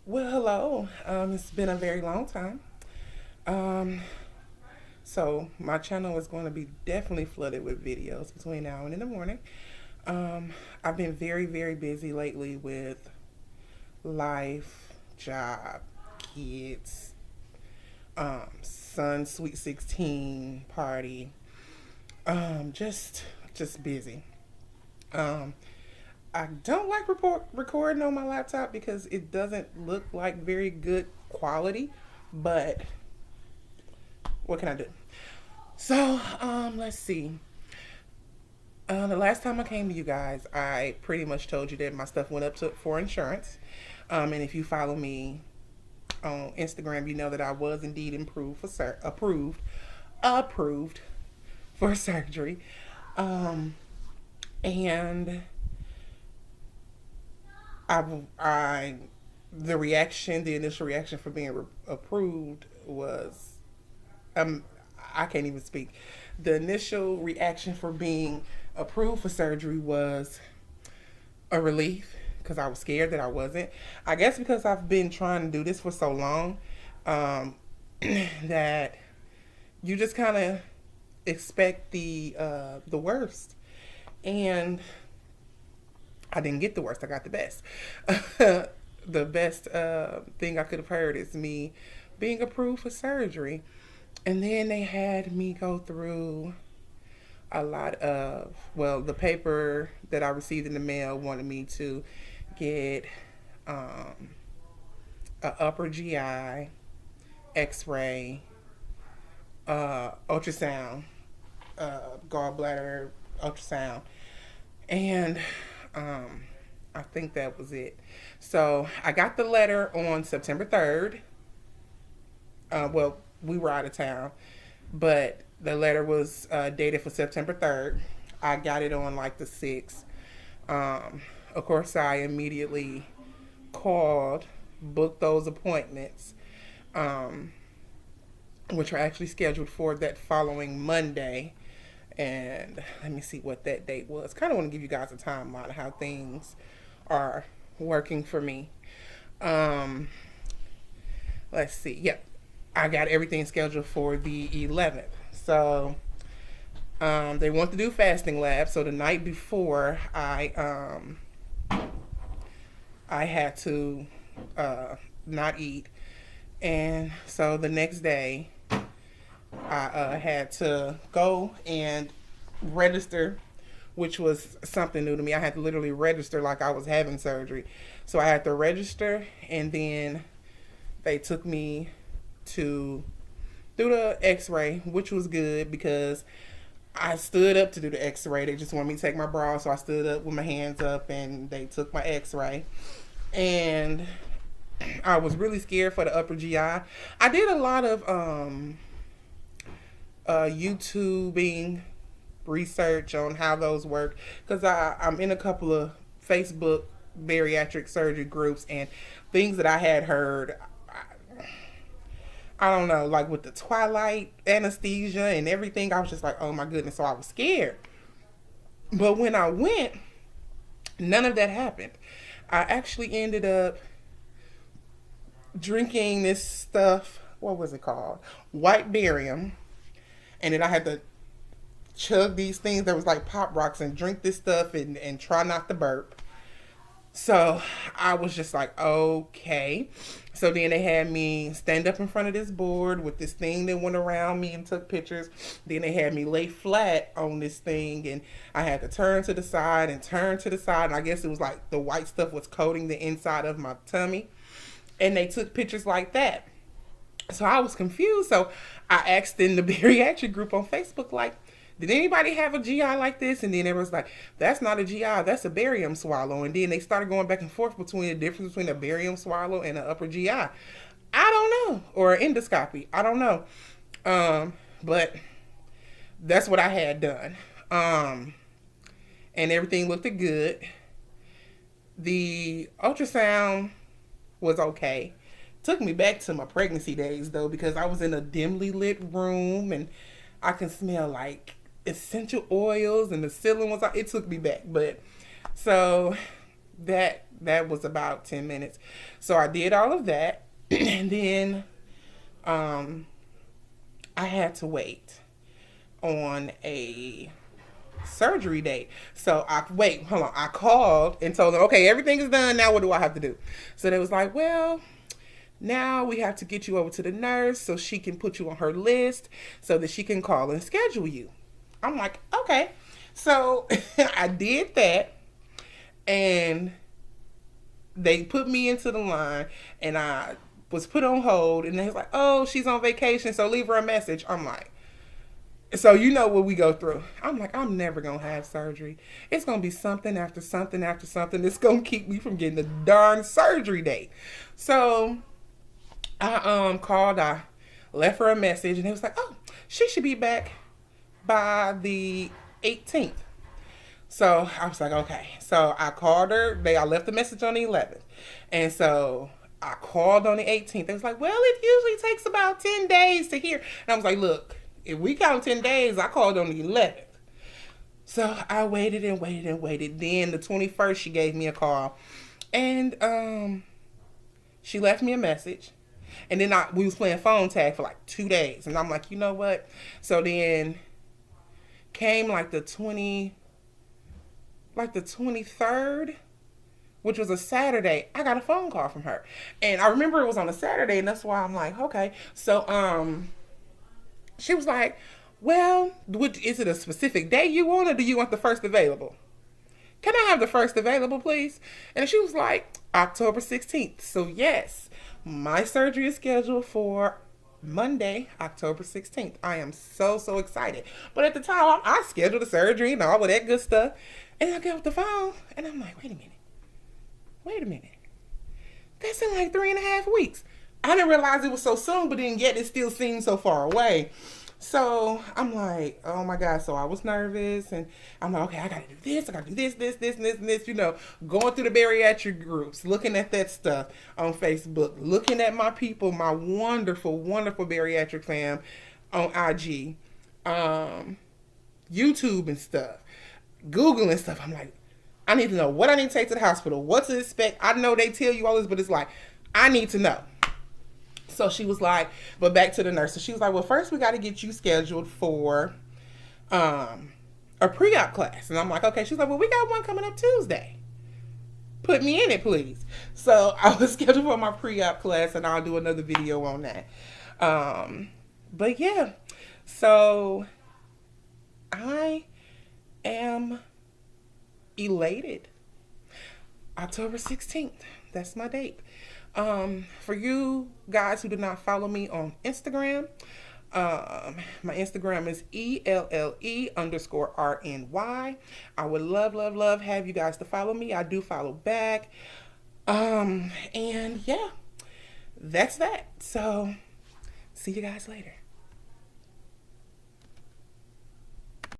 Well, hello. It's been a very long time. Um, so my channel is going to be definitely flooded with videos between now and in the morning. Um, I've been very, very busy lately with life, job, kids, son's sweet 16 party. Just busy. Um, I don't like recording on my laptop because it doesn't look like very good quality, but what can I do? So, let's see. The last time I came to you guys, I pretty much told you that my stuff went up for insurance. And if you follow me on Instagram, you know that I was indeed approved for surgery. Um, and I, the initial reaction for being approved was, um, I can't even speak. The initial reaction for being approved for surgery was a relief because I was scared that I wasn't. I guess because I've been trying to do this for so long, um, that you just kind of expect the worst, and I didn't get the worst. I got the best. The best thing I could have heard is me being approved for surgery. And then they had me go through a lot of, well, the paper that I received in the mail wanted me to get a upper GI, X-ray, ultrasound, gallbladder ultrasound, and I think that was it. So I got the letter on September 3rd. Well, we were out of town, but the letter was dated for September 3rd. I got it on like the 6th. Of course, I immediately called, booked those appointments, um, which are actually scheduled for that following Monday. And let me see what that date was. Kind of want to give you guys a timeline of how things are working for me. Um, let's see. Yep. I got everything scheduled for the 11th. So they want to do fasting labs. So the night before, I had to not eat, and so the next day I had to go and register, which was something new to me. I had to literally register like I was having surgery. So I had to register, and then they took me to do the X-ray, which was good because I stood up to do the X-ray. They just wanted me to take my bra, so I stood up with my hands up, and they took my X-ray. And I was really scared for the upper GI. I did a lot of YouTubing research on how those work because I'm in a couple of Facebook bariatric surgery groups, and things that I had heard, I don't know, like with the twilight anesthesia and everything, I was just like, oh my goodness. So I was scared. But when I went, none of that happened. I actually ended up drinking this stuff. What was it called? White barium. And then I had to chug these things that was like pop rocks and drink this stuff and try not to burp. So I was just like, okay. So then they had me stand up in front of this board with this thing that went around me and took pictures. Then they had me lay flat on this thing, and I had to turn to the side and turn to the side. And I guess it was like the white stuff was coating the inside of my tummy. And they took pictures like that. So I was confused. So I asked in the bariatric group on Facebook, like, did anybody have a GI like this? And then everyone was like, that's not a GI, that's a barium swallow. And then they started going back and forth between the difference between a barium swallow and an upper GI. I don't know. Or endoscopy. I don't know. But that's what I had done. And everything looked good. The ultrasound was okay. Took me back to my pregnancy days though, because I was in a dimly lit room and I can smell like essential oils and the ceiling was, it took me back. But so that That was about 10 minutes. So I did all of that. And then I had to wait on a surgery date. So hold on. I called and told them, okay, everything is done. Now what do I have to do? So they was like, well, now we have to get you over to the nurse so she can put you on her list so that she can call and schedule you. I'm like, okay. So I did that, and they put me into the line, and I was put on hold, and they was like, oh, she's on vacation, so leave her a message. I'm like, so you know what we go through. I'm like, I'm never going to have surgery. It's going to be something after something after something that's going to keep me from getting the darn surgery date. So I called, I left her a message, and it was like, oh, she should be back by the 18th. So I was like, okay. So I called her. I left the message on the 11th. And so I called on the 18th. They was like, well, it usually takes about 10 days to hear. And I was like, look, if we count 10 days, I called on the 11th. So I waited and waited and waited. Then the 21st, she gave me a call. And she left me a message. And then we was playing phone tag for like 2 days. And I'm like, you know what? So then came like the 23rd, which was a Saturday. I got a phone call from her. And I remember it was on a Saturday, and that's why I'm like, okay. So she was like, well, is it a specific day you want, or do you want the first available? Can I have the first available, please? And she was like, October 16th. So yes, my surgery is scheduled for Monday, October 16th. I am so excited. But at the time, I scheduled the surgery and all of that good stuff. And I get off the phone, and I'm like, wait a minute. That's in like 3.5 weeks. I didn't realize it was so soon, but then yet it still seemed so far away. So I'm like, oh my God. So I was nervous, and I'm like, okay, I gotta do this, and this, going through the bariatric groups, looking at that stuff on Facebook, looking at my people, my wonderful bariatric fam on IG, YouTube and stuff, Google and stuff. I'm like, I need to know what I need to take to the hospital, what to expect. I know they tell you all this, but it's like, I need to know. So she was like, but back to the nurse. So she was like, well, first we got to get you scheduled for a pre-op class. And I'm like, okay. She's like, well, we got one coming up Tuesday. Put me in it, please. So I was scheduled for my pre-op class, and I'll do another video on that. But yeah, so I am elated. October 16th. That's my date. For you guys who do not follow me on Instagram, my Instagram is ELLE_RNY. I would love have you guys to follow me. I do follow back. And yeah, that's that. So see you guys later.